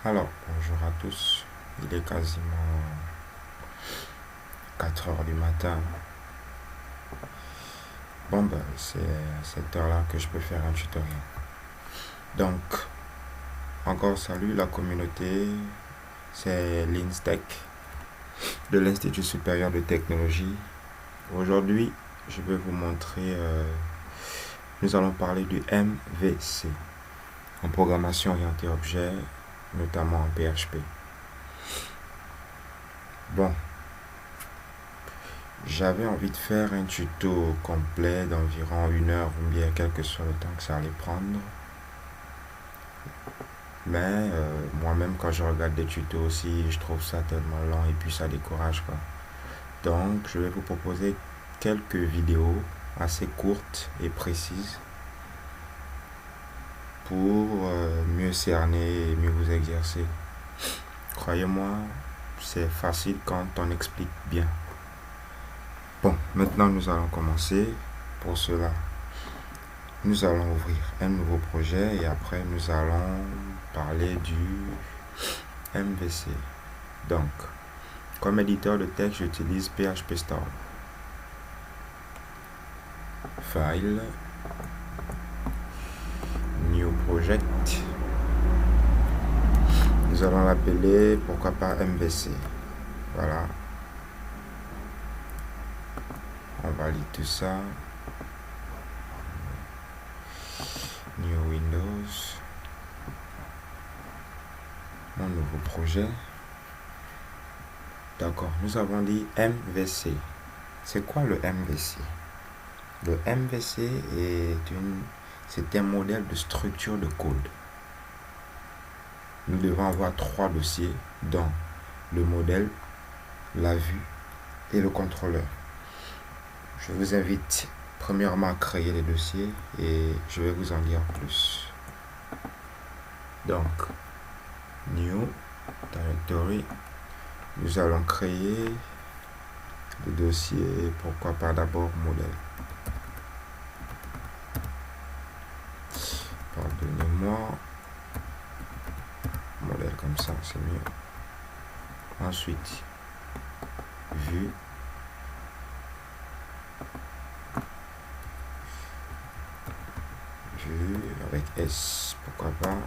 Alors, bonjour à tous. Il est quasiment 4 heures du matin. Bon, ben, c'est à cette heure-là que je peux faire un tutoriel. Donc, encore salut la communauté. C'est l'INSTEC de l'Institut supérieur de technologie. Aujourd'hui, je vais vous montrer, nous allons parler du MVC, en programmation orientée objet, notamment en PHP. Bon, j'avais envie de faire un tuto complet d'environ 1 heure ou bien quel que soit le temps que ça allait prendre. Mais moi-même, quand je regarde des tutos aussi, je trouve ça tellement lent et puis ça décourage, quoi. Donc, je vais vous proposer quelques vidéos assez courtes et précises pour mieux cerner et mieux vous exercer. Croyez-moi, c'est facile quand on explique bien. Bon, maintenant nous allons commencer. Pour cela, nous allons ouvrir un nouveau projet et après nous allons parler du MVC. Donc, comme éditeur de texte, j'utilise PHP Storm. File, New Project. Nous allons l'appeler, pourquoi pas MVC. Voilà. On valide tout ça. New Windows. Mon nouveau projet. D'accord, nous avons dit MVC. C'est quoi le MVC? Le MVC c'est un modèle de structure de code. Nous devons avoir 3 dossiers, dont le modèle, la vue et le contrôleur. Je vous invite premièrement à créer les dossiers et je vais vous en dire plus. Donc, New Directory, nous allons créer le dossier, pourquoi pas d'abord modèle. Pardonnez-moi, modèle comme ça, c'est mieux. Ensuite, vue. Vue avec S, pourquoi pas.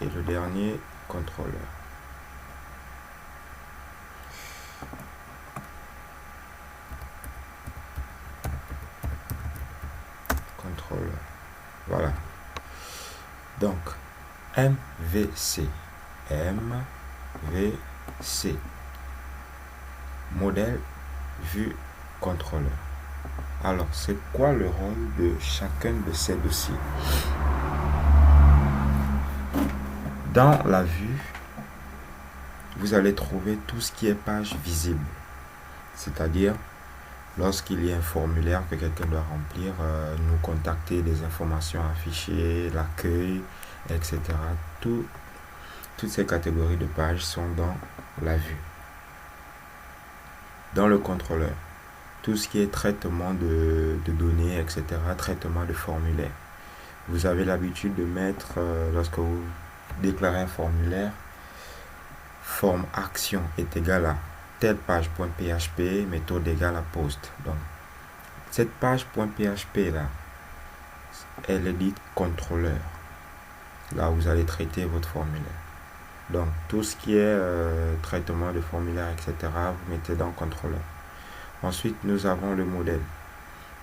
Et le dernier, contrôleur. Contrôleur. Voilà. Donc, MVC. MVC. Modèle, vue, contrôleur. Alors, c'est quoi le rôle de chacun de ces dossiers? Dans la vue, vous allez trouver tout ce qui est page visible. C'est-à-dire, lorsqu'il y a un formulaire que quelqu'un doit remplir, nous contacter, des informations affichées, l'accueil, etc. Toutes ces catégories de pages sont dans la vue. Dans le contrôleur, tout ce qui est traitement de données, etc., traitement de formulaire. Vous avez l'habitude de mettre, lorsque vous déclarez un formulaire, forme action est égale à telle page.php, méthode égale à post. Donc, cette page.php là, elle est dite contrôleur. Là, vous allez traiter votre formulaire. Donc, tout ce qui est traitement de formulaire, etc., vous mettez dans contrôleur. Ensuite, nous avons le modèle.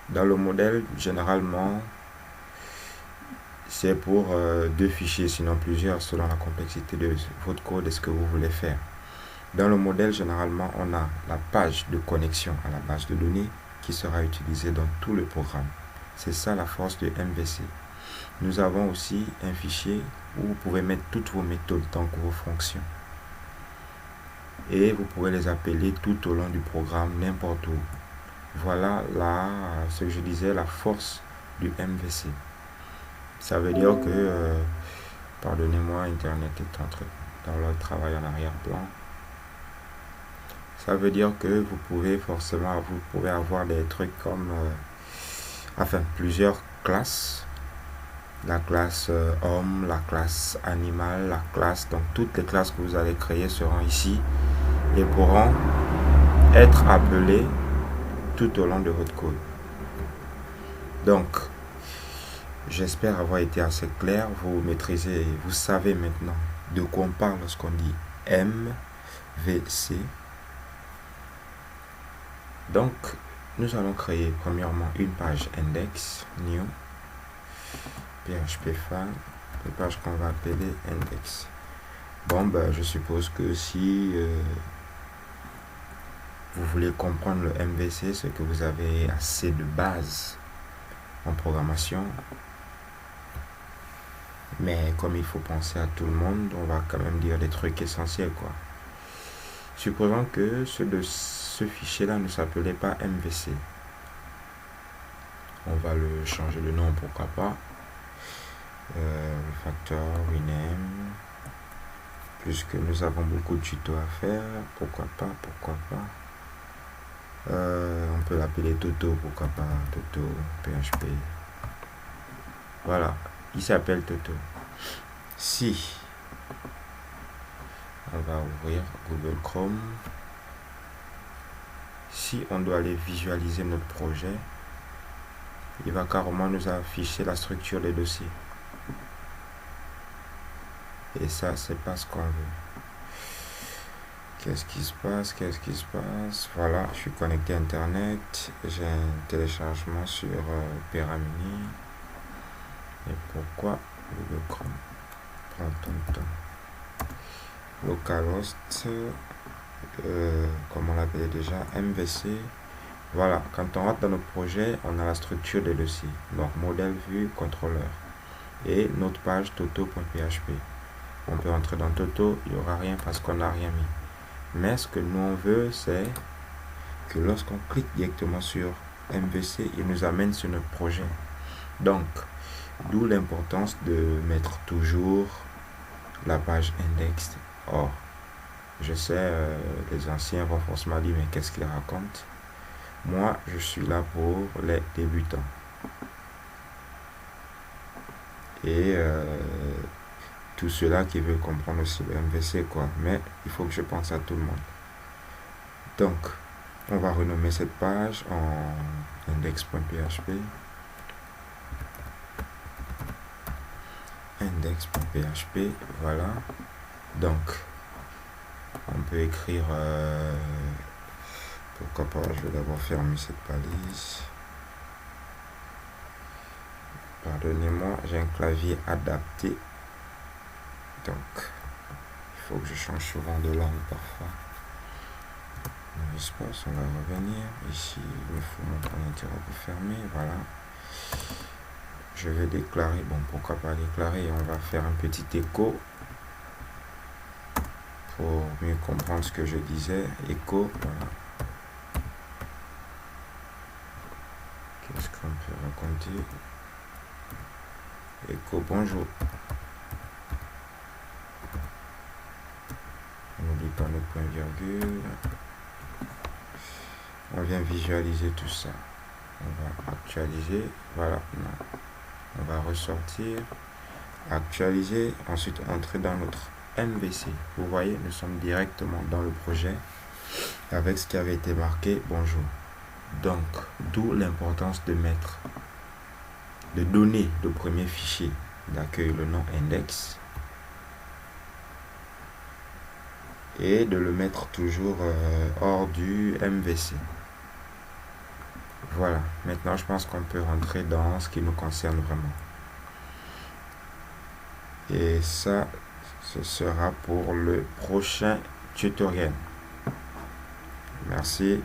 Dans le modèle, généralement, c'est pour 2 fichiers, sinon plusieurs, selon la complexité de votre code et ce que vous voulez faire. Dans le modèle, généralement, on a la page de connexion à la base de données qui sera utilisée dans tout le programme. C'est ça la force de MVC. Nous avons aussi un fichier où vous pouvez mettre toutes vos méthodes, donc vos fonctions. Et vous pouvez les appeler tout au long du programme, n'importe où. Voilà ce que je disais, la force du MVC. Ça veut dire que, pardonnez-moi, Internet est dans le travail en arrière-plan. Ça veut dire que vous pouvez avoir des trucs comme, plusieurs classes. la classe homme, la classe animal, la classe, donc toutes les classes que vous allez créer seront ici et pourront être appelées tout au long de votre code. Donc, j'espère avoir été assez clair. Vous maîtrisez, vous savez maintenant de quoi on parle lorsqu'on dit MVC. Donc, nous allons créer premièrement une page index, new, PHP fan, une page qu'on va appeler index. Bon, ben, je suppose que si vous voulez comprendre le MVC, c'est que vous avez assez de base en programmation. Mais comme il faut penser à tout le monde, on va quand même dire des trucs essentiels, quoi. Supposons que ce fichier-là ne s'appelait pas MVC. On va le changer de nom, pourquoi pas. Refactor, rename. Puisque nous avons beaucoup de tutos à faire, pourquoi pas. On peut l'appeler Toto, pourquoi pas, Toto, PHP. Voilà, il s'appelle Toto. Si on va ouvrir Google Chrome, si on doit aller visualiser notre projet, il va carrément nous afficher la structure des dossiers. Et ça, c'est pas ce qu'on veut. Qu'est-ce qui se passe? Voilà, je suis connecté à Internet. J'ai un téléchargement sur Peramini. Et pourquoi Google Chrome? Prends ton temps. Localhost, comme on l'appelait déjà, MVC. Voilà, quand on rentre dans notre projet, on a la structure des dossiers. Donc, modèle, vue, contrôleur. Et notre page toto.php. On peut entrer dans Toto, il n'y aura rien parce qu'on n'a rien mis. Mais ce que nous on veut, c'est que lorsqu'on clique directement sur MVC, il nous amène sur notre projet. Donc, d'où l'importance de mettre toujours la page index. Or, je sais, les anciens vont forcément dire, mais qu'est-ce qu'ils racontent? Moi, je suis là pour les débutants. Et tout ceux-là qui veulent comprendre aussi le MVC, quoi. Mais il faut que je pense à tout le monde. Donc, on va renommer cette page en index.php. Index.php, voilà. Donc, on peut écrire... pourquoi pas, je vais d'abord fermer cette balise. Pardonnez-moi, j'ai un clavier adapté. Donc, il faut que je change souvent de langue parfois. Espace, on va revenir. Ici, il me faut mon point d'interrogation fermé. Voilà. Je vais déclarer. Bon, pourquoi pas déclarer? On va faire un petit écho pour mieux comprendre ce que je disais. Écho, voilà. Qu'est-ce qu'on peut raconter? Écho, bonjour. On n'oublie pas notre point virgule. On vient visualiser tout ça. On va actualiser. Voilà. Non. On va ressortir. Actualiser. Ensuite, entrer dans notre MVC. Vous voyez, nous sommes directement dans le projet avec ce qui avait été marqué bonjour. Donc, d'où l'importance de donner le premier fichier d'accueil, le nom index, et de le mettre toujours hors du MVC. Voilà, maintenant je pense qu'on peut rentrer dans ce qui nous concerne vraiment. Et ça, ce sera pour le prochain tutoriel. Merci.